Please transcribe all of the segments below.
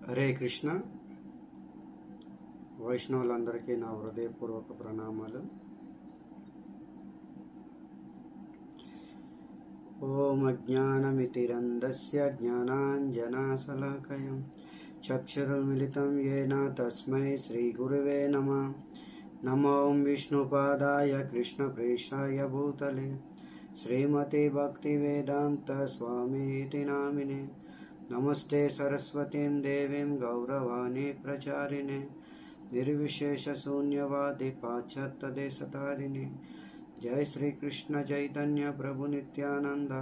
హరే కృష్ణ. వైష్ణవులందరికీ నా హృదయపూర్వక ప్రణామాలు. ఓం అజ్ఞానమితిరంధస్య జ్ఞానాంజనశలాకయం చక్షురున్మిలితం యేన తస్మై శ్రీగురవే నమః. నమో విష్ణుపాదాయ కృష్ణప్రేష్ఠాయ భూతలే శ్రీమతే భక్తివేదాంత స్వామీతి నామినే. నమస్తే సరస్వతీం దేవీం గౌరవాణి ప్రచారిణే నిర్విశేష శూన్యవాది పాశ్చాత్య దేశతారిణి. జై శ్రీకృష్ణ చైతన్య ప్రభు నిత్యానంద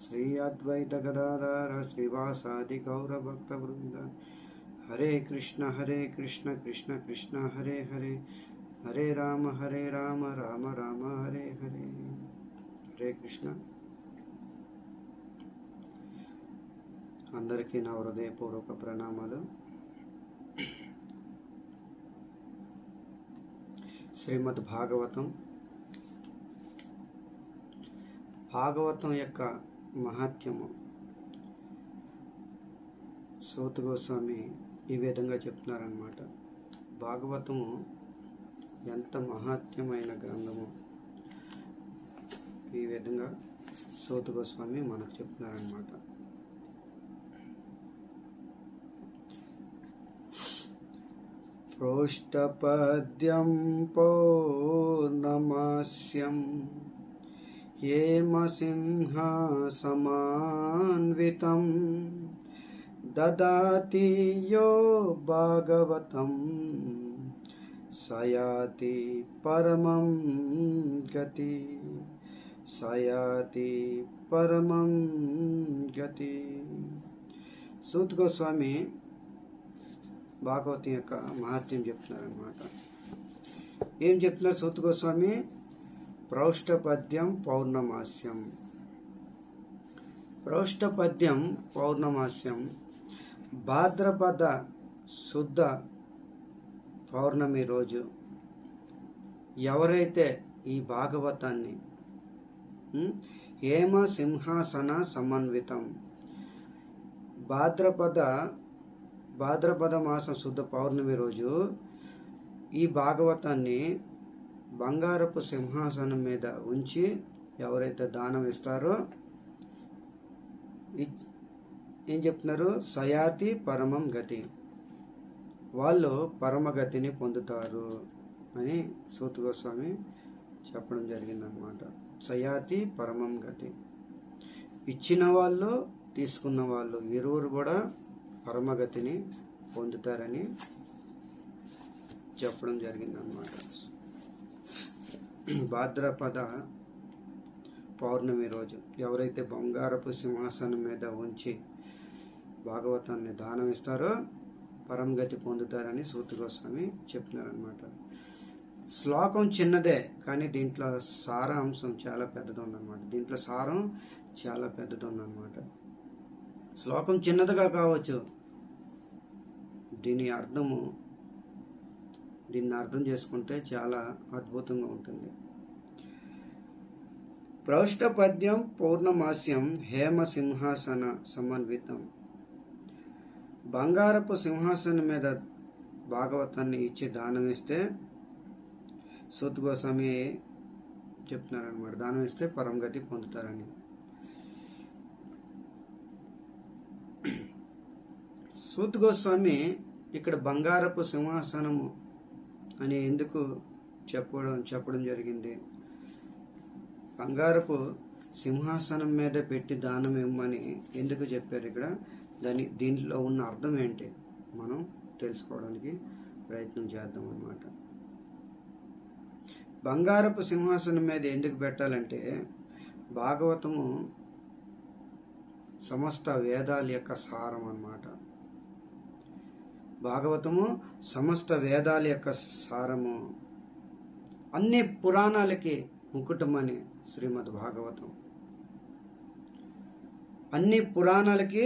శ్రీ అద్వైత గదాధర శ్రీవాసాది గౌర భక్త వృంద. హరే కృష్ణ కృష్ణ కృష్ణ హరే హరే, హరే రామ రామ రామ హరే హరే. హరే కృష్ణ. అందరికీ నా హృదయపూర్వక ప్రణామాలు. శ్రీమద్ భాగవతం యొక్క మహాత్మ్యము సూత గోస్వామి ఈ విధంగా చెప్తున్నారన్నమాట. భాగవతము ఎంత మహాత్మ్యమైన గ్రంథము ఈ విధంగా సూత గోస్వామి మనకు చెప్తున్నారన్నమాట. ప్రోష్టపద్యం పౌర్ణమాస్యం హేమసింహాసమాన్వితం దదాతి యో భాగవతం సయాతి పరమం గతి, సయాతి పరమం గతి. సూత గోస్వామి భాగవతం యొక్క మహత్యం చెప్తున్నారన్నమాట. ఏం చెప్తున్నారు సూత గోస్వామి? ప్రౌష్టపద్యం పౌర్ణమాస్యం. ప్రౌష్టపద్యం పౌర్ణమాస్యం భాద్రపద శుద్ధ పౌర్ణమి రోజు ఎవరైతే ఈ భాగవతాన్ని హేమ సింహాసన సమన్వితం భాద్రపద మాసం శుద్ధ పౌర్ణమి రోజు ఈ భాగవతాన్ని బంగారపు సింహాసనం మీద ఉంచి ఎవరైతే దానం ఇస్తారో ఏం చెప్తున్నారు? సయాతి పరమం గతి, వాళ్ళు పరమగతిని పొందుతారు అని సూత గోస్వామి చెప్పడం జరిగిందనమాట. సయాతి పరమం గతి. ఇచ్చిన వాళ్ళు తీసుకున్న వాళ్ళు ఇరువురు కూడా పరమగతిని పొందుతారని చెప్పడం జరిగిందనమాట. భాద్రపద పౌర్ణమి రోజు ఎవరైతే బంగారపు సింహాసనం మీద ఉంచి భాగవతాన్ని దానం ఇస్తారో పరమగతి పొందుతారని సూత గోస్వామి చెప్తున్నారనమాట. శ్లోకం చిన్నదే కానీ దీంట్లో సారాంశం చాలా పెద్దది ఉందన్నమాట. దీంట్లో సారం చాలా పెద్దది ఉందన్నమాట. శ్లోకం చిన్నదిగా కావచ్చు, దీన్ని అర్థం చేసుకుంటే చాలా అద్భుతంగా ఉంటుంది. ప్రౌష్టపద్యం పౌర్ణమాస్యం హేమ సింహాసన సమన్వితం. బంగారపు సింహాసనం మీద భాగవతాన్ని ఇచ్చి దానం ఇస్తే సూత గోస్వామి చెప్తున్నారనమాట, దానం ఇస్తే పరమగతి పొందుతారని. సూత గోస్వామి ఇక్కడ బంగారపు సింహాసనము అని ఎందుకు చెప్పడం జరిగింది? బంగారపు సింహాసనం మీద పెట్టి దానం ఇవ్వమని ఎందుకు చెప్పారు ఇక్కడ? దీంట్లో ఉన్న అర్థం ఏంటి మనం తెలుసుకోవడానికి ప్రయత్నం చేద్దాం అన్నమాట. బంగారపు సింహాసనం మీద ఎందుకు పెట్టాలంటే భాగవతము సమస్త వేదాల యొక్క సారం అన్నమాట. భాగవతము సమస్త వేదాల యొక్క సారము, అన్ని పురాణాలకి ముకుటమని శ్రీమద్ భాగవతం. అన్ని పురాణాలకి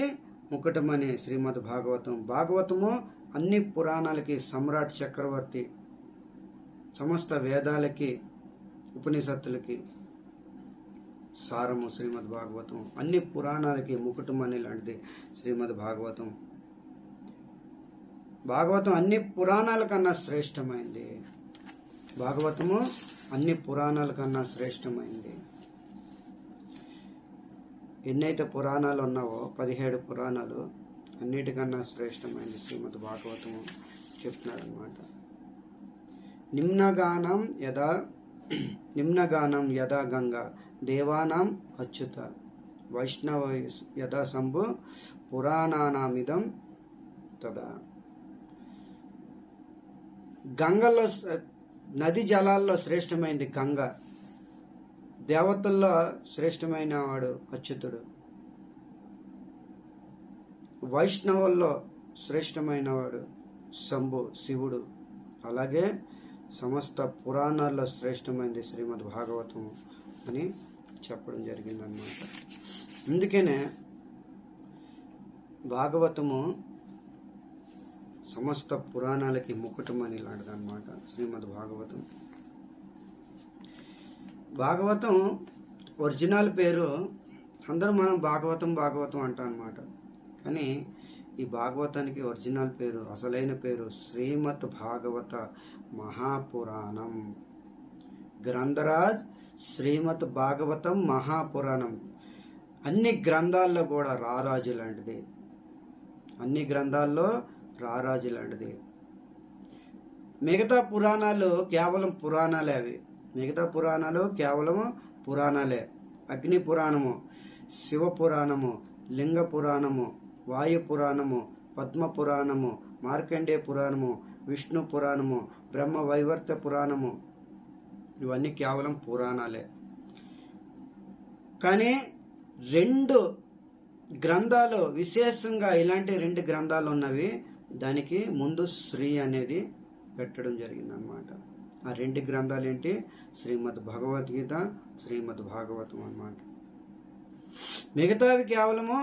ముకుటమని శ్రీమద్ భాగవతం. భాగవతము అన్ని పురాణాలకి సమ్రాట్ చక్రవర్తి, సమస్త వేదాలకి ఉపనిషత్తులకి సారము శ్రీమద్ భాగవతం. అన్ని పురాణాలకి ముకుటమని లాంటిది శ్రీమద్ భాగవతం. భాగవతం అన్ని పురాణాల కన్నా శ్రేష్టమైంది. భాగవతము అన్ని పురాణాల కన్నా శ్రేష్టమైంది. ఎన్నైతే పురాణాలు ఉన్నావో 17 పురాణాలు అన్నిటికన్నా శ్రేష్టమైంది శ్రీమద్ భాగవతము చెప్తున్నారనమాట. నిమ్నగానం యథా గంగా దేవానాం అచ్యుత వైష్ణవ యథా శంభు పురాణానామిదం తదా. గంగలో నది జలాల్లో శ్రేష్టమైనది గంగ. దేవతల్లో శ్రేష్టమైన వాడు అచ్యుతుడు. వైష్ణవుల్లో శ్రేష్టమైన వాడు శంభు శివుడు. అలాగే సమస్త పురాణాల్లో శ్రేష్టమైనది శ్రీమద్ భాగవతము అని చెప్పడం జరిగిందనమాట. అందుకనే భాగవతము సమస్త పురాణాలకి ముకుటం అని లాంటిదన్నమాట శ్రీమద్ భాగవతం. భాగవతం ఒరిజినల్ పేరు అందరూ మనం భాగవతం అంటాం అన్నమాట. కానీ ఈ భాగవతానికి ఒరిజినల్ పేరు, అసలైన పేరు శ్రీమద్ భాగవత మహాపురాణం. గ్రంథరాజ్ శ్రీమద్ భాగవతం మహాపురాణం. అన్ని గ్రంథాల్లో కూడా రారాజు లాంటిది. అన్ని గ్రంథాల్లో రారాజు లాంటిది. మిగతా పురాణాలు కేవలం పురాణాలే. అవి మిగతా పురాణాలు కేవలం పురాణాలే. అగ్ని పురాణము, శివ పురాణము, లింగ పురాణము, వాయు పురాణము, పద్మ పురాణము, మార్కండేయ పురాణము, విష్ణు పురాణము, బ్రహ్మ వైవర్త పురాణము, ఇవన్నీ కేవలం పురాణాలే. కానీ 2 గ్రంథాలు విశేషంగా, ఇలాంటి 2 గ్రంథాలు ఉన్నవి. దానికి ముందు శ్రీ అనేది పెట్టడం జరిగిందనమాట. ఆ 2 గ్రంథాలు ఏంటి? శ్రీమద్ భగవద్గీత, శ్రీమద్ భాగవతం అన్నమాట. మిగతావి కేవలము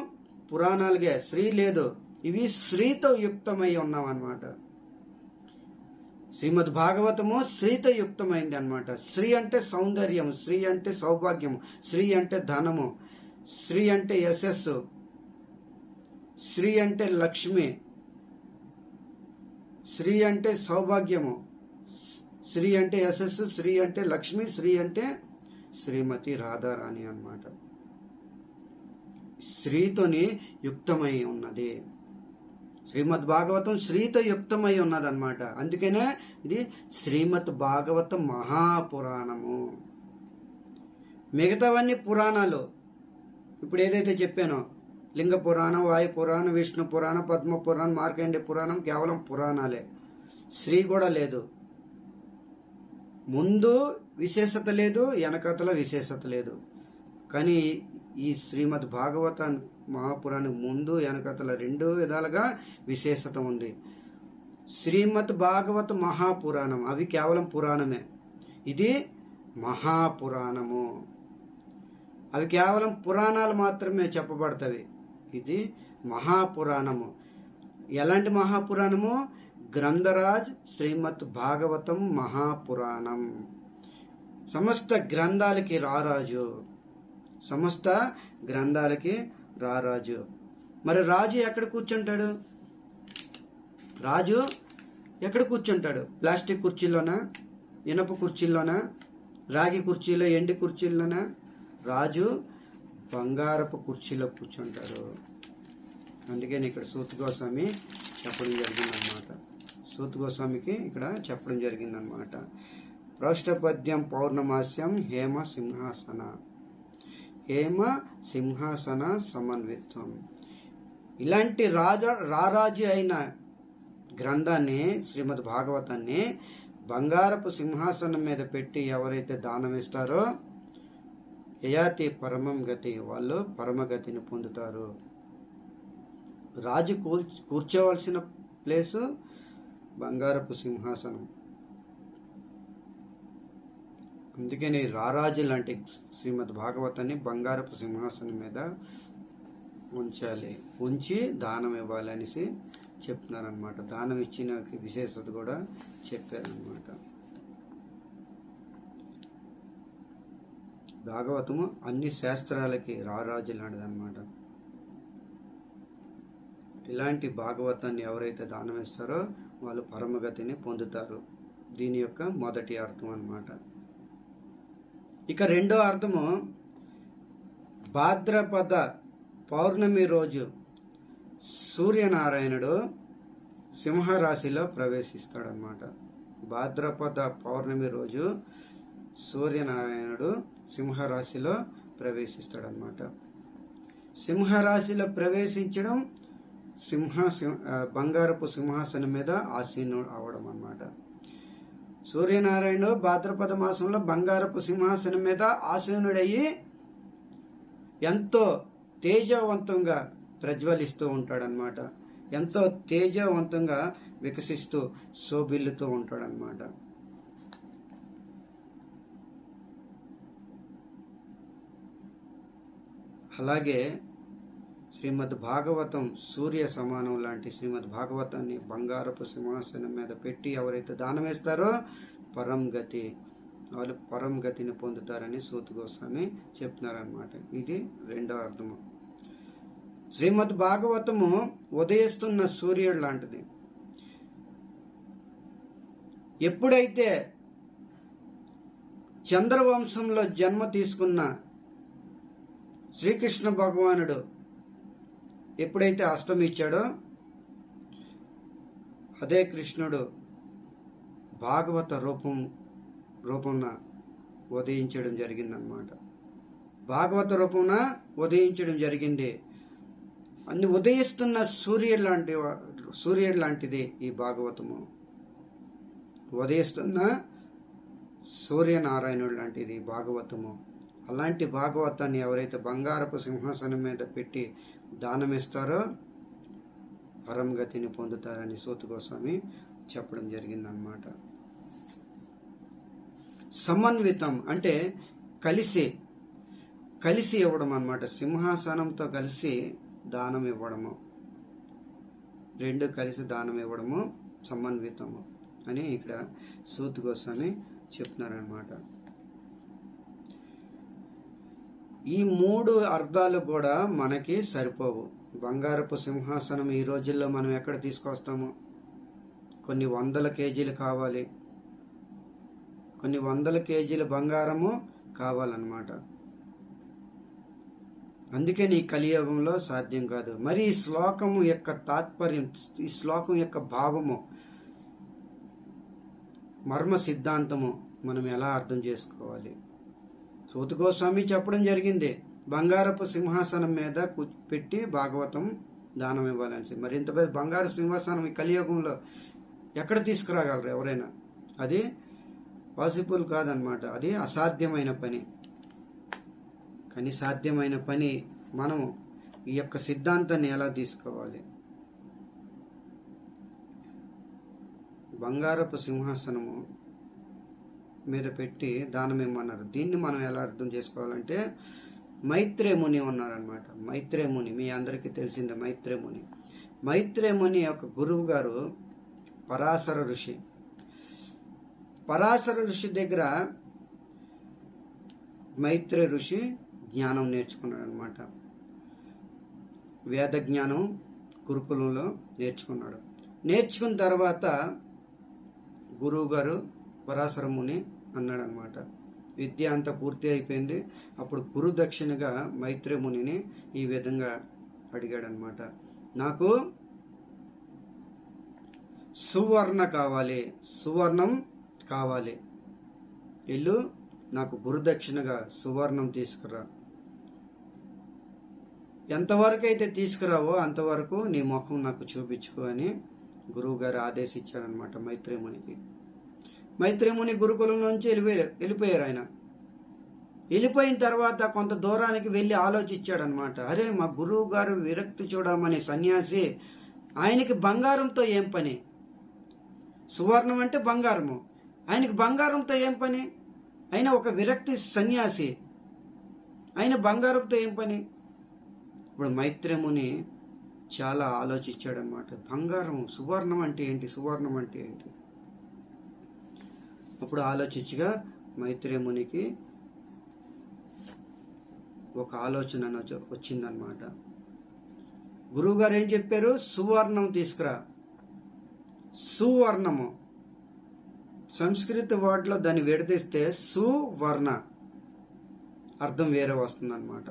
పురాణాలుగా, శ్రీ లేదు. ఇవి శ్రీతో యుక్తమై ఉన్నామన్నమాట. శ్రీమద్ భాగవతము శ్రీతో యుక్తమైంది అన్నమాట. శ్రీ అంటే సౌందర్యం, శ్రీ అంటే సౌభాగ్యం, శ్రీ అంటే ధనము, శ్రీ అంటే యశస్సు, శ్రీ అంటే లక్ష్మి, శ్రీ అంటే సౌభాగ్యము, శ్రీ అంటే యశస్సు, శ్రీ అంటే లక్ష్మి, శ్రీ అంటే శ్రీమతి రాధారాణి అన్నమాట. శ్రీతోని యుక్తమై ఉన్నది. శ్రీమద్ భాగవతం శ్రీతో యుక్తమై ఉన్నదన్నమాట. అందుకనే ఇది శ్రీమద్ భాగవత మహాపురాణము. మిగతావన్నీ పురాణాలు. ఇప్పుడు ఏదైతే చెప్పానో లింగ పురాణం, వాయు పురాణం, విష్ణు పురాణం, పద్మ పురాణం, మార్కండేయ పురాణం కేవలం పురాణాలే. శ్రీ కూడా లేదు. ముందు విశేషత లేదు, వెనకతల విశేషత లేదు. కానీ ఈ శ్రీమద్ భాగవత మహాపురాణం ముందు వెనకతల 2 విధాలుగా విశేషత ఉంది. శ్రీమద్ భాగవత మహాపురాణం అవి కేవలం పురాణమే. ఇది మహాపురాణము. అవి కేవలం పురాణాలు మాత్రమే చెప్పబడతవి. ఇది మహాపురాణము. ఎలాంటి మహాపురాణము? గ్రంథరాజ్ శ్రీమద్ భాగవతం మహాపురాణం. సమస్త గ్రంథాలకి రారాజు. సమస్త గ్రంథాలకి రారాజు. మరి రాజు ఎక్కడ కూర్చుంటాడు? రాజు ఎక్కడ కూర్చుంటాడు? ప్లాస్టిక్ కుర్చీలోనా, ఇనప కుర్చీల్లోనా, రాగి కుర్చీలో, ఎండి కుర్చీల్లోనా? రాజు బంగారపు కుర్చీలో కూర్చుంటాడు. అందుకని ఇక్కడ సూత్ గోస్వామి చెప్పడం జరిగిందనమాట. సూత్ గోస్వామికి ఇక్కడ చెప్పడం జరిగిందనమాట. పౌష్టపద్యం పౌర్ణమాస్యం హేమ సింహాసన సమన్విత్వం. ఇలాంటి రారాజు అయిన గ్రంథాన్ని, శ్రీమద్ భాగవతాన్ని బంగారపు సింహాసనం మీద పెట్టి ఎవరైతే దానం ఇస్తారో యయాతి పరమం గతి, వాళ్ళు పరమగతిని పొందుతారు. రాజు కూర్చోవలసిన ప్లేసు బంగారపు సింహాసనం. అందుకని రారాజు లాంటి శ్రీమద్ భాగవతాన్ని బంగారపు సింహాసనం మీద ఉంచాలి, ఉంచి దానం ఇవ్వాలి అనేసి చెప్తున్నారనమాట. దానం ఇచ్చిన విశేషత కూడా చెప్పారనమాట. భాగవతము అన్ని శాస్త్రాలకి రారాజు లాంటిదన్నమాట. ఇలాంటి భాగవతాన్ని ఎవరైతే దానం ఇస్తారో వాళ్ళు పరమగతిని పొందుతారు. దీని యొక్క మొదటి అర్థం అన్నమాట. ఇక రెండో అర్థము, భాద్రపద పౌర్ణమి రోజు సూర్యనారాయణుడు సింహరాశిలో ప్రవేశిస్తాడనమాట. భాద్రపద పౌర్ణమి రోజు సూర్యనారాయణుడు సింహరాశిలో ప్రవేశిస్తాడనమాట. సింహరాశిలో ప్రవేశించడం బంగారపు సింహాసనం మీద ఆసీనుడు అవడం అన్నమాట. సూర్యనారాయణుడు భాద్రపద మాసంలో బంగారపు సింహాసనం మీద ఆసీనుడయ్యి ఎంతో తేజవంతంగా ప్రజ్వలిస్తూ ఉంటాడనమాట. ఎంతో తేజవంతంగా వికసిస్తూ శోభిల్లుతూ ఉంటాడనమాట. అలాగే శ్రీమద్ భాగవతం సూర్య సమానం లాంటి శ్రీమద్ భాగవతాన్ని బంగారపు సింహాసనం మీద పెట్టి ఎవరైతే దానం వేస్తారో వాళ్ళు పరం గతిని పొందుతారని సూత గోస్వామి చెప్తున్నారనమాట. ఇది రెండో అర్థము. శ్రీమద్ భాగవతము ఉదయిస్తున్న సూర్యుడు లాంటిది. ఎప్పుడైతే చంద్రవంశంలో జన్మ తీసుకున్న శ్రీకృష్ణ భగవానుడు ఎప్పుడైతే అస్తమిచ్చాడో అదే కృష్ణుడు భాగవత రూపంన ఉదయించడం జరిగిందనమాట. భాగవత రూపంన ఉదయించడం జరిగింది. అన్ని ఉదయిస్తున్న సూర్యుడు లాంటిది ఈ భాగవతము. ఉదయిస్తున్న సూర్యనారాయణుడు లాంటిది భాగవతము. అలాంటి భాగవతాన్ని ఎవరైతే బంగారపు సింహాసనం మీద పెట్టి దానమిస్తారో పరంగతిని పొందుతారని సూత గోస్వామి చెప్పడం జరిగిందనమాట. సమన్వితం అంటే కలిసి ఇవ్వడం అన్నమాట. సింహాసనంతో కలిసి దానం ఇవ్వడము, రెండు కలిసి దానం ఇవ్వడము సమన్వితము అని ఇక్కడ సూత గోస్వామి చెప్తున్నారనమాట. ఈ మూడు అర్థాలు కూడా మనకి సరిపోవు. బంగారపు సింహాసనం ఈ రోజుల్లో మనం ఎక్కడ తీసుకొస్తాము? కొన్ని వందల కేజీలు కావాలి, కొన్ని వందల కేజీల బంగారము కావాలన్నమాట. అందుకని ఈ కలియుగంలో సాధ్యం కాదు. మరి ఈ శ్లోకము యొక్క తాత్పర్యం, ఈ శ్లోకం యొక్క భావము, మర్మ సిద్ధాంతము మనం ఎలా అర్థం చేసుకోవాలి? సూత గోస్వామి చెప్పడం జరిగింది, బంగారపు సింహాసనం మీద పెట్టి భాగవతం దానం ఇవ్వాలని. మరి ఇంత పెద్ద బంగారు సింహాసనం ఈ కలియుగంలో ఎక్కడ తీసుకురాగలరు ఎవరైనా? అది పాసిబుల్ కాదనమాట. అది అసాధ్యమైన పని. కానీ సాధ్యమైన పని మనము ఈ యొక్క సిద్ధాంతాన్ని ఎలా తీసుకోవాలి? బంగారపు సింహాసనము మీద పెట్టి దానం ఇమ్మన్నారు. దీన్ని మనం ఎలా అర్థం చేసుకోవాలంటే, మైత్రేయ ముని ఉన్నారనమాట. మైత్రేయ ముని మీ అందరికీ తెలిసిందే. మైత్రేయ ముని యొక్క గురువు గారు పరాశర ఋషి. పరాశర ఋషి దగ్గర మైత్రేయ ఋషి జ్ఞానం నేర్చుకున్నాడు అనమాట. వేద జ్ఞానం గురుకులంలో నేర్చుకున్నాడు. నేర్చుకున్న తర్వాత గురువు గారు పరాశర ముని అన్నాడు అనమాట, విద్య అంతా పూర్తి అయిపోయింది. అప్పుడు గురు దక్షిణగా మైత్రేయ మునిని ఈ విధంగా అడిగాడు అనమాట, నాకు సువర్ణం కావాలి, ఇల్లు నాకు గురుదక్షిణగా సువర్ణం తీసుకురా, ఎంతవరకు అయితే తీసుకురావో అంతవరకు నీ ముఖం నాకు చూపించుకో అని గురువు గారు ఆదేశించారనమాట మైత్రేయ మునికి. మైత్రేయ ముని గురుకులం నుంచి వెళ్ళిపోయారు. ఆయన వెళ్ళిపోయిన తర్వాత కొంత దూరానికి వెళ్ళి ఆలోచించాడనమాట, అరే మా గురువు గారు విరక్తి చూడమని సన్యాసి, ఆయనకి బంగారంతో ఏం పని? సువర్ణం అంటే బంగారము, ఆయనకి బంగారంతో ఏం పని? ఆయన ఒక విరక్తి సన్యాసి, ఆయన బంగారంతో ఏం పని? ఇప్పుడు మైత్రేయ ముని చాలా ఆలోచించాడనమాట, బంగారం సువర్ణం అంటే ఏంటి, సువర్ణం అంటే ఏంటి? అప్పుడు ఆలోచించగా మైత్రేయ మునికి ఒక ఆలోచన వచ్చిందనమాట. గురువు గారు ఏం చెప్పారు? సువర్ణం తీసుకురా. సువర్ణము సంస్కృత వర్డ్లో దాన్ని విడదీస్తే సువర్ణ అర్థం వేరే వస్తుంది అనమాట.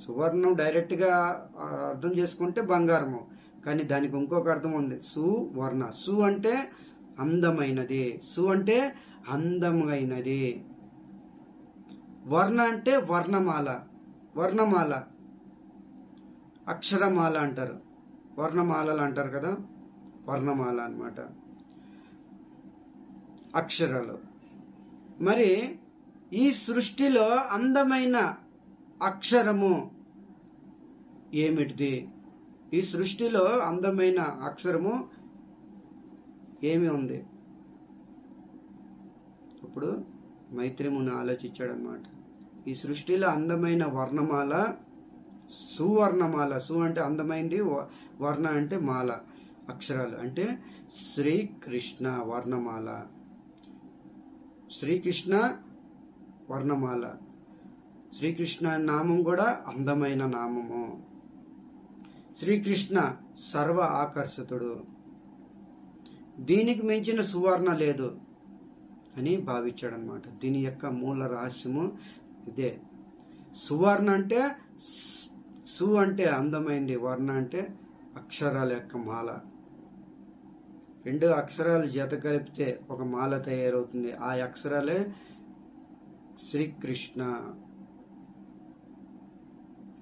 సువర్ణం డైరెక్ట్గా అర్థం చేసుకుంటే బంగారము, కానీ దానికి ఇంకొక అర్థం ఉంది, సువర్ణ. సు అంటే అందమైనది, సు అంటే అందమైనది. వర్ణ అంటే వర్ణమాల, వర్ణమాల అక్షరమాల అంటారు, వర్ణమాలలు అంటారు కదా, వర్ణమాల అన్నమాట, అక్షరాలు. మరి ఈ సృష్టిలో అందమైన అక్షరము ఏమిటిది? ఈ సృష్టిలో అందమైన అక్షరము ఏమి ఉంది? ఇప్పుడు మైత్రిముని ఆలోచించాడనమాట. ఈ సృష్టిలో అందమైన వర్ణమాల సువర్ణమాల. సు అంటే అందమైంది, వర్ణ అంటే మాల, అక్షరాలు అంటే శ్రీకృష్ణ వర్ణమాల. శ్రీకృష్ణ వర్ణమాల. శ్రీకృష్ణ నామం కూడా అందమైన నామము. శ్రీకృష్ణ సర్వ ఆకర్షితుడు, దీనికి మించిన సువర్ణ లేదు అని భావించాడనమాట. దీని యొక్క మూల రహస్యము ఇదే. సువర్ణ అంటే సు అంటే అందమైంది, వర్ణ అంటే అక్షరాల యొక్క మాల. రెండు అక్షరాలు జత కలిపితే ఒక మాల తయారవుతుంది. ఆ అక్షరాలే శ్రీకృష్ణ,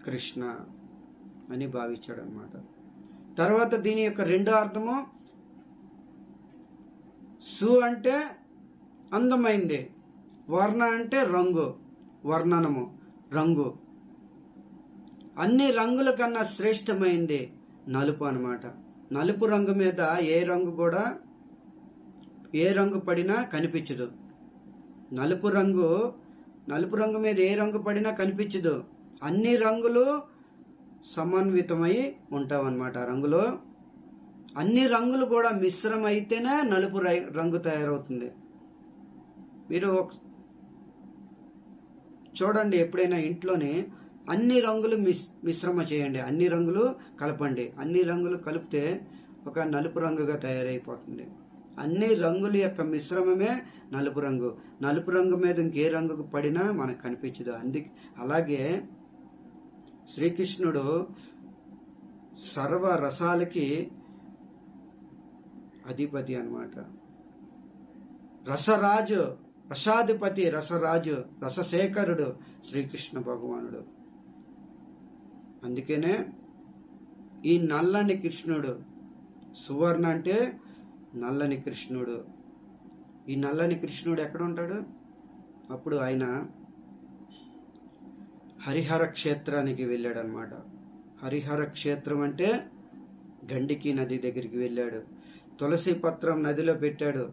కృష్ణ అని భావించాడు అనమాట. తర్వాత దీని యొక్క రెండో అర్థము, సు అంటే అందమైంది, వర్ణ అంటే రంగు, వర్ణనము, రంగు. అన్ని రంగుల కన్నా శ్రేష్టమైంది నలుపు అన్నమాట. నలుపు రంగు మీద ఏ రంగు పడినా కనిపించదు. నలుపు రంగు మీద ఏ రంగు పడినా కనిపించదు. అన్ని రంగులు సమన్వితమై ఉంటావన్నమాట. రంగులో అన్ని రంగులు కూడా మిశ్రమైతేనే నలుపు రంగు తయారవుతుంది. మీరు చూడండి, ఎప్పుడైనా ఇంట్లోనే అన్ని రంగులు మిశ్రమ చేయండి, అన్ని రంగులు కలపండి. అన్ని రంగులు కలిపితే ఒక నలుపు రంగుగా తయారైపోతుంది. అన్ని రంగుల యొక్క మిశ్రమమే నలుపు రంగు. నలుపు రంగు మీద ఇంకే రంగు పడినా మనకు కనిపించదు. అలాగే శ్రీకృష్ణుడు సర్వ రసాలకి అధిపతి అన్నమాట. రసరాజు, రసాధిపతి, రసరాజు, రసశేఖరుడు శ్రీకృష్ణ భగవానుడు. అందుకనే ఈ నల్లని కృష్ణుడు, సువర్ణ అంటే నల్లని కృష్ణుడు. ఈ నల్లని కృష్ణుడు ఎక్కడ ఉంటాడు? అప్పుడు ఆయన హరిహర క్షేత్రానికి వెళ్ళాడు అనమాట. హరిహర క్షేత్రం అంటే గండికి నది దగ్గరికి వెళ్ళాడు. తులసి పత్రం నదిలో పెట్టాడు.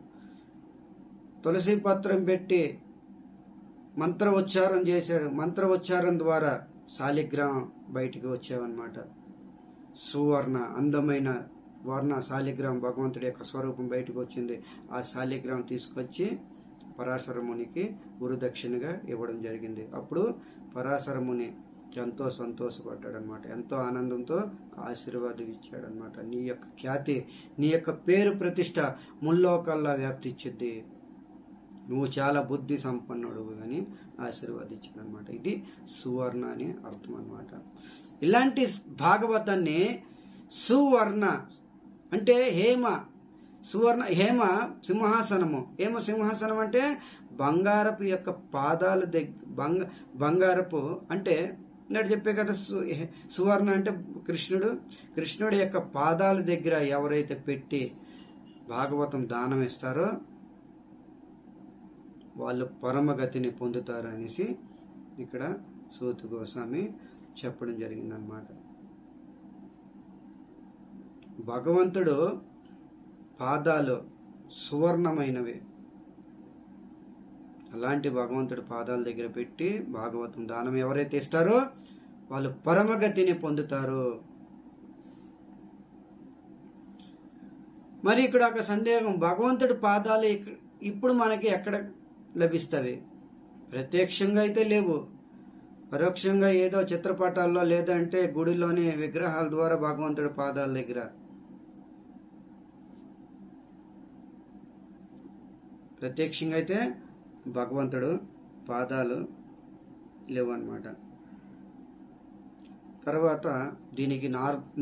తులసి పత్రం పెట్టి మంత్రోచ్చారం చేశాడు. మంత్రోచ్చారం ద్వారా శాలిగ్రామం బయటికి వచ్చావన్నమాట. సువర్ణ అందమైన వర్ణ శాలిగ్రామం, భగవంతుడి యొక్క స్వరూపం బయటకు వచ్చింది. ఆ శాలిగ్రామం తీసుకొచ్చి పరాశర మునికి గురుదక్షిణగా ఇవ్వడం జరిగింది. అప్పుడు పరాశర ముని ఎంతో సంతోషపడ్డాడనమాట. ఎంతో ఆనందంతో ఆశీర్వాదం ఇచ్చాడనమాట. నీ యొక్క ఖ్యాతి, నీ యొక్క పేరు ప్రతిష్ట ముల్లోకల్లా వ్యాప్తిచ్చిద్ది, నువ్వు చాలా బుద్ధి సంపన్నుడు అని ఆశీర్వాదించాడు అనమాట. ఇది సువర్ణ అని అర్థం అనమాట. ఇలాంటి భాగవతాన్ని సువర్ణ అంటే హేమ, సువర్ణ హేమ సింహాసనము. హేమ సింహాసనం అంటే బంగారపు యొక్క పాదాల బంగారపు అంటే నేను చెప్పే కదా, సువర్ణ అంటే కృష్ణుడి యొక్క పాదాల దగ్గర ఎవరైతే పెట్టి భాగవతం దానం ఇస్తారో వాళ్ళు పరమగతిని పొందుతారు అనేసి ఇక్కడ సూత గోస్వామి చెప్పడం జరిగిందనమాట. భగవంతుడు పాదాలు సువర్ణమైనవి. అలాంటి భగవంతుడి పాదాల దగ్గర పెట్టి భాగవతం దానం ఎవరైతే ఇస్తారో వాళ్ళు పరమగతిని పొందుతారు. మరి ఇక్కడ ఒక సందేహం, భగవంతుడి పాదాలు ఇప్పుడు మనకి ఎక్కడ లభిస్తవి? ప్రత్యక్షంగా అయితే లేవు. పరోక్షంగా ఏదో చిత్రపటాల్లో లేదంటే గుడిలోని విగ్రహాల ద్వారా భగవంతుడి పాదాల దగ్గర, ప్రత్యక్షంగా అయితే భగవంతుడు పాదాలు లేవన్నమాట. తర్వాత దీనికి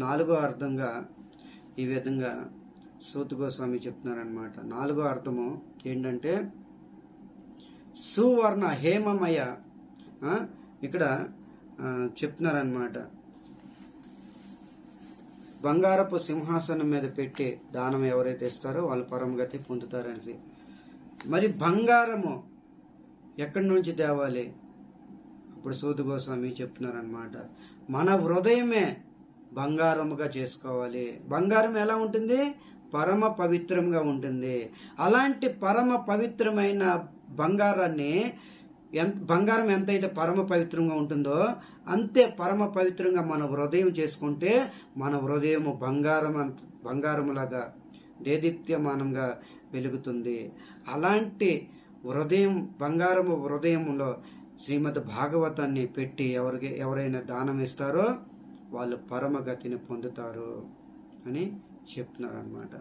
నాలుగో అర్థంగా ఈ విధంగా సూత గోస్వామి చెప్తున్నారనమాట. నాలుగో అర్థము ఏంటంటే సువర్ణ హేమమయ, ఇక్కడ చెప్తున్నారనమాట. బంగారపు సింహాసనం మీద పెట్టి దానం ఎవరైతే ఇస్తారో వాళ్ళు పరమగతి పొందుతారని. మరి బంగారము ఎక్కడి నుంచి తేవాలి? ఇప్పుడు సూత గోస్వామి చెప్తున్నారనమాట. మన హృదయమే బంగారముగా చేసుకోవాలి. బంగారం ఎలా ఉంటుంది? పరమ పవిత్రంగా ఉంటుంది. అలాంటి పరమ పవిత్రమైన బంగారాన్ని, బంగారం ఎంతైతే పరమ పవిత్రంగా ఉంటుందో అంతే పరమ పవిత్రంగా మన హృదయం చేసుకుంటే మన హృదయము బంగారములాగా దేదీప్యమానంగా వెలుగుతుంది. అలాంటి హృదయం, బంగారము హృదయంలో శ్రీమద్ భాగవతాన్ని పెట్టి ఎవరైనా దానం ఇస్తారో వాళ్ళు పరమగతిని పొందుతారు అని చెప్తున్నారనమాట.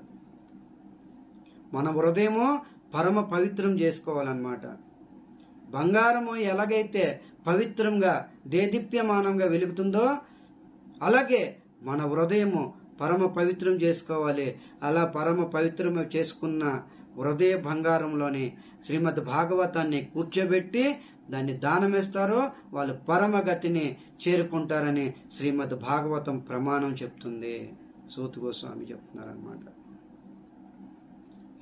మన హృదయము పరమ పవిత్రం చేసుకోవాలన్నమాట. బంగారము ఎలాగైతే పవిత్రంగా దేదీప్యమానంగా వెలుగుతుందో అలాగే మన హృదయము పరమ పవిత్రం చేసుకోవాలి. అలా పరమ పవిత్రం చేసుకున్న హృదయ బంగారంలోని శ్రీమద్ భాగవతాన్ని కూర్చోబెట్టి దాన్ని దానమిస్తారో వాళ్ళు పరమగతిని చేరుకుంటారని శ్రీమద్ భాగవతం ప్రమాణం చెప్తుంది. సూత గోస్వామి చెప్తున్నారనమాట.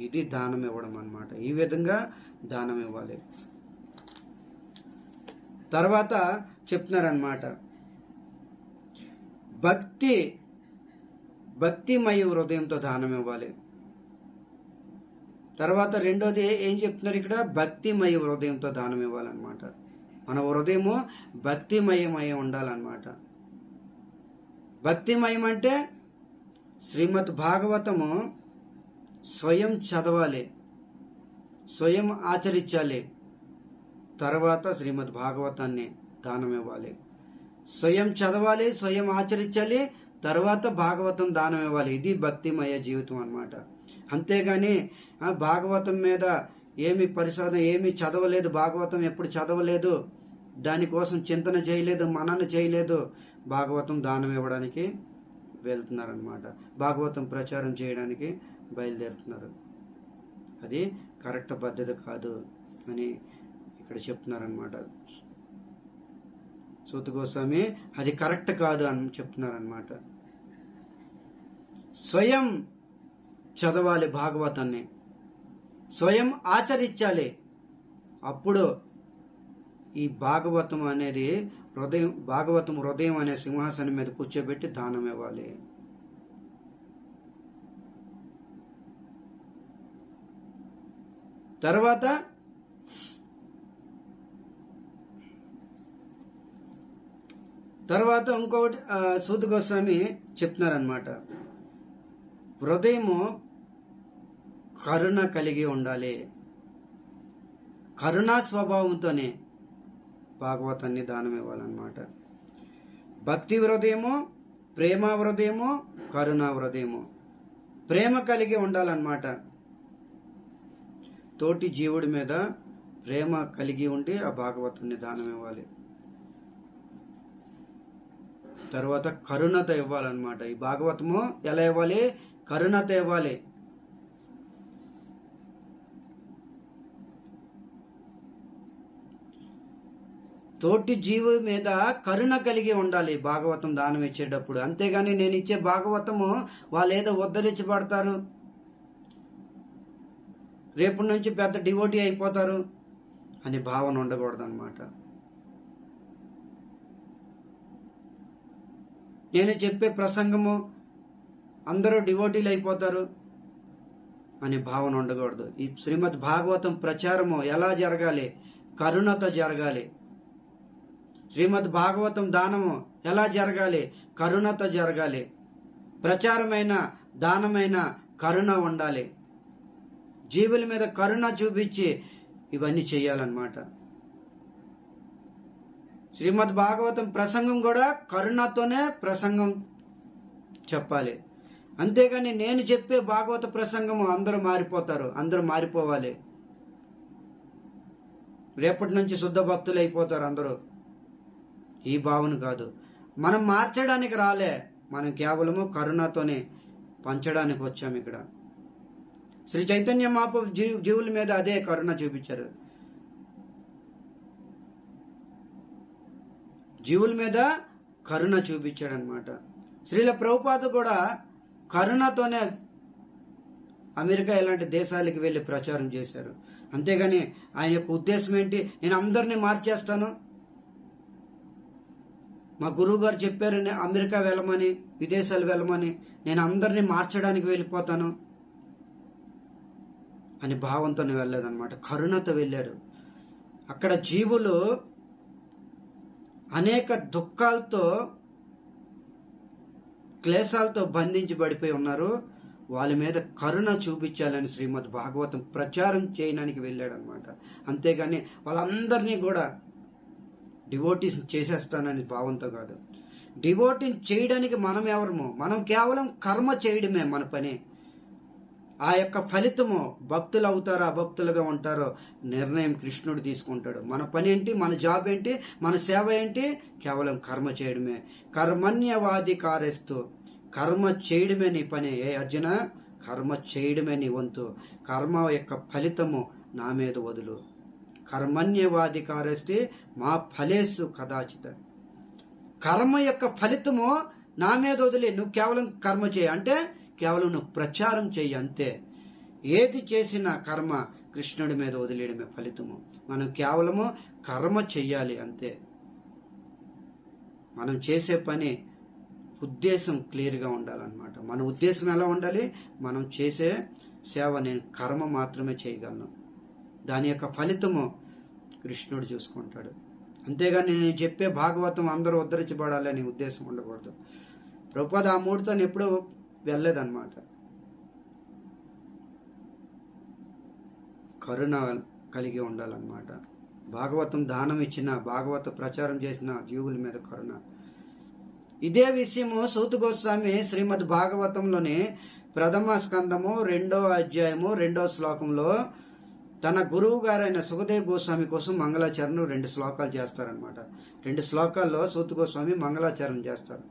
ఇది దానం ఇవ్వడం అన్నమాట. ఈ విధంగా దానం ఇవ్వాలి. తర్వాత చెప్తున్నారనమాట, భక్తిమయ హృదయంతో దానం ఇవ్వాలి. తర్వాత రెండోది ఏం చెప్తున్నారు ఇక్కడ? భక్తిమయ హృదయంతో దానం ఇవ్వాలన్నమాట. మన హృదయము భక్తిమయమై ఉండాలన్నమాట. భక్తిమయం అంటే శ్రీమద్ భాగవతము స్వయం చదవాలి, స్వయం ఆచరించాలి. తర్వాత శ్రీమద్ భాగవతాన్ని దానం ఇవ్వాలి. స్వయం చదవాలి, స్వయం ఆచరించాలి, తర్వాత భాగవతం దానం ఇవ్వాలి. ఇది భక్తిమయ జీవితం అన్నమాట. అంతేగాని భాగవతం మీద ఏమి పరిశోధన, ఏమి చదవలేదు, భాగవతం ఎప్పుడు చదవలేదు, దానికోసం చింతన చేయలేదు, మనన చేయలేదు, భాగవతం దానం ఇవ్వడానికి వెళ్తున్నారనమాట. భాగవతం ప్రచారం చేయడానికి బయలుదేరుతున్నారు. అది కరెక్ట్ పద్ధతి కాదు అని ఇక్కడ చెప్తున్నారనమాట సూత గోస్వామి. అది కరెక్ట్ కాదు అని చెప్తున్నారనమాట. స్వయం చదవాలి భాగవతాన్ని, స్వయం ఆచరించాలి. అప్పుడు ఈ భాగవతం అనేది భాగవతం హృదయం అనే సింహాసనం మీద కూర్చోబెట్టి దానం ఇవ్వాలి. తర్వాత ఇంకొకటి సూత గోస్వామి చెప్తున్నారనమాట. హృదయము కరుణ కలిగి ఉండాలి. కరుణా స్వభావంతోనే భాగవతాన్ని దానం ఇవ్వాలన్నమాట. భక్తి హృదయము, ప్రేమ హృదయము, కరుణా హృదయము, ప్రేమ కలిగి ఉండాలన్నమాట. తోటి జీవుడి మీద ప్రేమ కలిగి ఉండి ఆ భాగవతాన్ని దానం ఇవ్వాలి. తర్వాత కరుణత ఇవ్వాలన్నమాట. ఈ భాగవతము ఎలా ఇవ్వాలి? కరుణత ఇవ్వాలి. తోటి జీవు మీద కరుణ కలిగి ఉండాలి భాగవతం దానం ఇచ్చేటప్పుడు. అంతేగాని నేను ఇచ్చే భాగవతము వాళ్ళు ఏదో ఉద్ధరించబడతారు, రేపటి నుంచి పెద్ద డివోటీ అయిపోతారు అని భావన ఉండకూడదు అన్నమాట. నేను చెప్పే ప్రసంగము అందరూ డివోటీలు అయిపోతారు అనే భావన ఉండకూడదు. ఈ శ్రీమద్ భాగవతం ప్రచారము ఎలా జరగాలి? కరుణతో జరగాలి. శ్రీమద్ భాగవతం దానము ఎలా జరగాలి? కరుణతో జరగాలి. ప్రచారమైన దానమైన కరుణ ఉండాలి. జీవుల మీద కరుణ చూపించి ఇవన్నీ చేయాలన్నమాట. శ్రీమద్ భాగవతం ప్రసంగం కూడా కరుణతోనే ప్రసంగం చెప్పాలి. అంతేగాని నేను చెప్పే భాగవత ప్రసంగము అందరూ మారిపోతారు, అందరూ మారిపోవాలి, రేపటి నుంచి శుద్ధ భక్తులు అయిపోతారు అందరూ. ఈ భావన కాదు. మనం మార్చడానికి రాలే, మనం కేవలము కరుణతోనే పంచడానికి వచ్చాము. ఇక్కడ శ్రీ చైతన్య మహాప్రభు జీవుల మీద అదే కరుణ చూపించారు. జీవుల మీద కరుణ చూపించాడు అనమాట. శ్రీల ప్రభుపాద కూడా కరుణతోనే అమెరికా ఇలాంటి దేశాలకు వెళ్ళి ప్రచారం చేశారు. అంతేగాని ఆయన యొక్క ఉద్దేశం ఏంటి, నేను అందరినీ మార్చేస్తాను, మా గురువు గారు చెప్పారు అమెరికా వెళ్ళమని, విదేశాలు వెళ్ళమని, నేను అందరినీ మార్చడానికి వెళ్ళిపోతాను అని భావంతో వెళ్ళలేదన్నమాట. కరుణతో వెళ్ళాడు. అక్కడ జీవులు అనేక దుఃఖాలతో, క్లేశాలతో బంధించబడిపోయి ఉన్నారు. వాళ్ళ మీద కరుణ చూపించాలని శ్రీమద్ భాగవతం ప్రచారం చేయడానికి వెళ్ళాడు అనమాట. అంతేగాని వాళ్ళందరినీ కూడా డివోటీస్ చేసేస్తానని భావంతో కాదు. డివోటీ చేయడానికి మనం ఎవరము, మనం కేవలం కర్మ చేయడమే మన పని. ఆ యొక్క ఫలితము భక్తులు అవుతారో అభక్తులుగా ఉంటారో నిర్ణయం కృష్ణుడు తీసుకుంటాడు. మన పని ఏంటి, మన జాబ్ ఏంటి, మన సేవ ఏంటి, కేవలం కర్మ చేయడమే. కర్మణ్యవాధికారస్తు, కర్మ చేయడమే నీ పని. ఏ అర్జున, కర్మ చేయడమే నీ వంతు. కర్మ యొక్క ఫలితము నా మీద వదులు. కర్మణ్యవాధికారస్తే మా ఫలేస్తు కదాచిత. కర్మ యొక్క ఫలితము నా మీద వదిలి నువ్వు కేవలం కర్మ చేయి, అంటే కేవలం నువ్వు ప్రచారం చెయ్యి అంతే. ఏది చేసినా కర్మ కృష్ణుడి మీద వదిలేయడమే ఫలితము. మనం కేవలము కర్మ చెయ్యాలి అంతే. మనం చేసే పని ఉద్దేశం క్లియర్గా ఉండాలన్నమాట. మన ఉద్దేశం ఎలా ఉండాలి, మనం చేసే సేవ నేను కర్మ మాత్రమే చేయగలను, దాని యొక్క ఫలితము కృష్ణుడు చూసుకుంటాడు. అంతేగాని నేను చెప్పే భాగవతం అందరూ ఉద్ధరించబడాలి అనే ఉద్దేశం ఉండకూడదు. ప్రభుపాద ఆ మూడుతో ఎప్పుడూ వెళ్ళలేదన్నమాట. కరుణ కలిగి ఉండాలన్నమాట. భాగవతం దానం ఇచ్చిన, భాగవత ప్రచారం చేసిన జీవుల మీద కరుణ. ఇదే విషయము సూత గోస్వామి శ్రీమద్ భాగవతంలోని ప్రథమ స్కందము 2వ అధ్యాయము 2వ శ్లోకంలో తన గురువు గారైన సుఖదేవ్ గోస్వామి కోసం మంగళాచరణ 2 శ్లోకాలు చేస్తారనమాట. 2 శ్లోకాల్లో సూత గోస్వామి మంగళాచరణ చేస్తారు.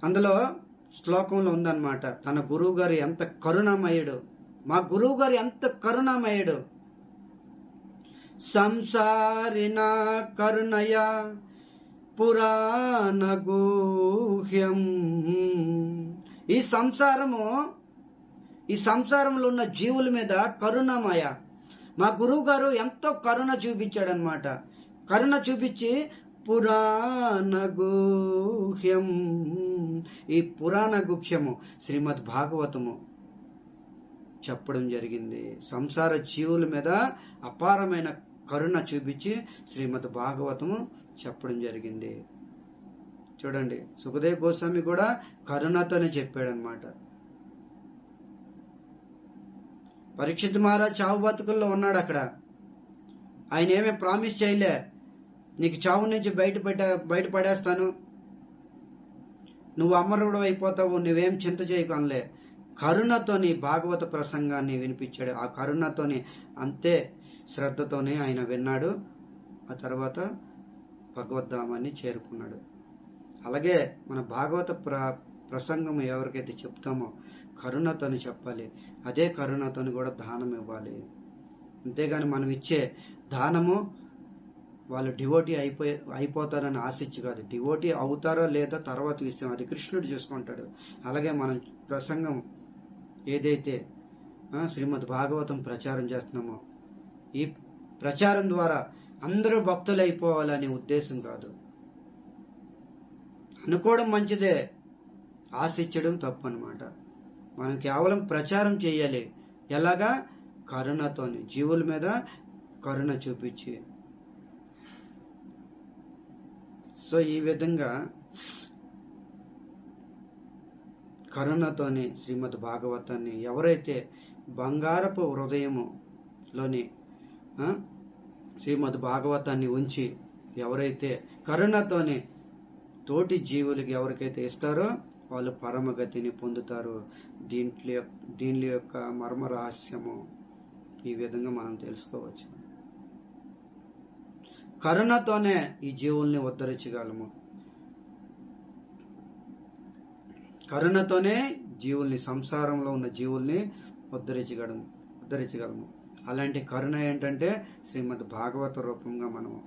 అందులో శ్లోకంలో ఉందన్నమాట, తన గురువు గారు ఎంత కరుణామయుడు, మా గురువు గారు ఎంత కరుణామయుడు. సంసారిణ కరుణయ పురాణ గుహ్యం. ఈ సంసారంలో ఉన్న జీవుల మీద కరుణమయ. మా గురువు గారు ఎంతో కరుణ చూపించాడనమాట. కరుణ చూపించి పురాణ గుహ్యం, ఈ పురాణ గుహ్యము శ్రీమద్ భాగవతము చెప్పడం జరిగింది. సంసార జీవుల మీద అపారమైన కరుణ చూపించి శ్రీమద్ భాగవతము చెప్పడం జరిగింది. చూడండి, సుఖదేవ్ గోస్వామి కూడా కరుణతోనే చెప్పాడనమాట. పరీక్షిత్ మహారాజ్ చావు బతుకుల్లో ఉన్నాడు అక్కడ. ఆయన ఏమీ ప్రామిస్ చేయలే, నీకు చావు నుంచి బయటపడేస్తాను, నువ్వు అమరుడు అయిపోతావు, నువ్వేం చింత చేయకనలే. కరుణతోని భాగవత ప్రసంగాన్ని వినిపించాడు. ఆ కరుణతోని అంతే శ్రద్ధతోనే ఆయన విన్నాడు. ఆ తర్వాత భగవద్ధామాన్ని చేరుకున్నాడు. అలాగే మన భాగవత ప్రసంగం ఎవరికైతే చెప్తామో కరుణతోని చెప్పాలి. అదే కరుణతోని కూడా దానం ఇవ్వాలి. అంతేగాని మనం ఇచ్చే దానము వాళ్ళు డివోటీ అయిపోతారని ఆశించి కాదు. డివోటీ అవుతారో లేదో తర్వాత విషయం, అది కృష్ణుడు చూసుకుంటాడు. అలాగే మనం ప్రసంగం ఏదైతే శ్రీమద్ భాగవతం ప్రచారం చేస్తున్నామో, ఈ ప్రచారం ద్వారా అందరూ భక్తులు అయిపోవాలనే ఉద్దేశం కాదు. అనుకోవడం మంచిదే, ఆశించడం తప్పు అనమాట. మనం కేవలం ప్రచారం చేయాలి. ఎలాగా? కరుణతోని, జీవుల మీద కరుణ చూపించి. సో ఈ విధంగా కరుణతోని శ్రీమద్ భాగవతాన్ని ఎవరైతే బంగారపు హృదయములోని శ్రీమద్ భాగవతాన్ని ఉంచి ఎవరైతే కరుణతోనే తోటి జీవులకి ఎవరికైతే ఇస్తారో వాళ్ళు పరమగతిని పొందుతారు. దీని యొక్క మర్మ రహస్యము ఈ విధంగా మనం తెలుసుకోవచ్చు. కరుణతోనే ఈ జీవుల్ని ఉద్ధరించగలము. కరుణతోనే జీవుల్ని, సంసారంలో ఉన్న జీవుల్ని ఉద్ధరించగలము. అలాంటి కరుణ ఏంటంటే శ్రీమద్ భాగవత రూపంగా మనము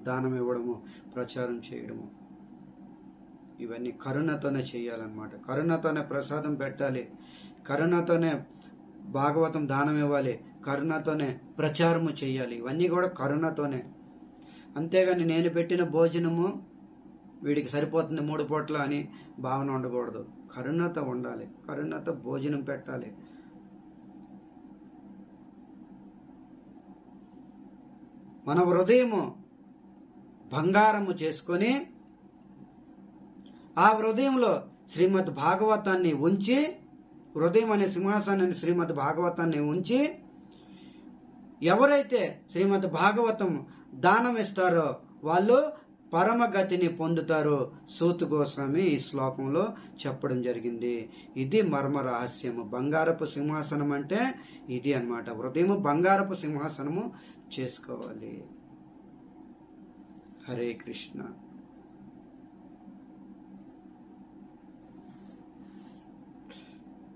దానం ఇవ్వడము, ప్రచారం చేయడము, ఇవన్నీ కరుణతోనే చేయాలన్నమాట. కరుణతోనే ప్రసాదం పెట్టాలి, కరుణతోనే భాగవతం దానం ఇవ్వాలి, కరుణతోనే ప్రచారము చేయాలి. ఇవన్నీ కూడా కరుణతోనే. అంతేగాని నేను పెట్టిన భోజనము వీడికి సరిపోతుంది 3 పూట్ల అని భావన ఉండకూడదు. కరుణత ఉండాలి, కరుణత భోజనం పెట్టాలి. మన హృదయము బంగారము చేసుకొని ఆ హృదయంలో శ్రీమద్ భాగవతాన్ని ఉంచి, హృదయం అనే సింహాసనాన్ని శ్రీమద్ భాగవతాన్ని ఉంచి, ఎవరైతే శ్రీమద్ భాగవతం దానం ఇస్తారో వాళ్ళు పరమగతిని పొందుతారు. సూత గోస్వామి ఈ శ్లోకంలో చెప్పడం జరిగింది. ఇది మర్మ రహస్యము. బంగారపు సింహాసనం అంటే ఇది అన్నమాట. హృదయము బంగారపు సింహాసనము చేసుకోవాలి. హరే కృష్ణ.